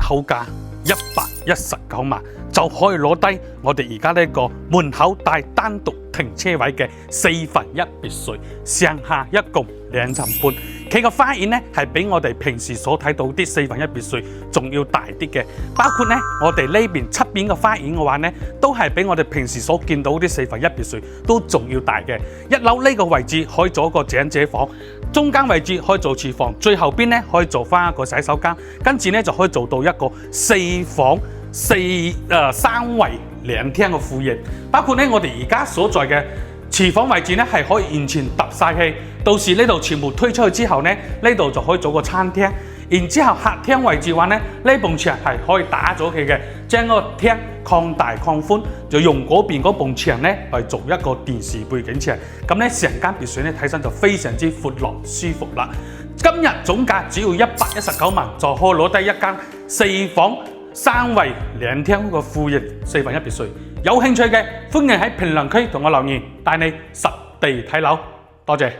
口價119萬，就可以攞低我哋而家呢個門口帶單獨停車位嘅1/4別墅，上下一共2層半。佢個花園呢係比我哋平時所睇到啲1/4別墅仲要大啲嘅，包括呢我哋呢邊側邊嘅花園嘅話呢，都係比我哋平時所見到啲1/4別墅都仲要大嘅。一樓呢個位置可以做一個長者房，中間位置可以做廚房，最後邊呢可以做翻一個洗手間，跟住呢就可以做到一個4房3衛2廳嘅副業，包括呢我哋而家所在嘅廚房位置呢係可以完全揼晒氣，到時呢度全部推出去之後呢，呢度就可以做個餐廳。然之後客廳位置嘅話呢，呢埲牆係可以打咗佢嘅，將個廳擴大擴寬，就用嗰邊嗰埲牆呢嚟做一個電視背景牆。咁呢成間別墅呢睇身就非常之闊落舒服啦。今日總價只要119萬，就可以攞低一間4房3衛2廳嘅副業1/4別墅。有興趣嘅歡迎喺評論區同我留言，帶你實地睇樓。多謝。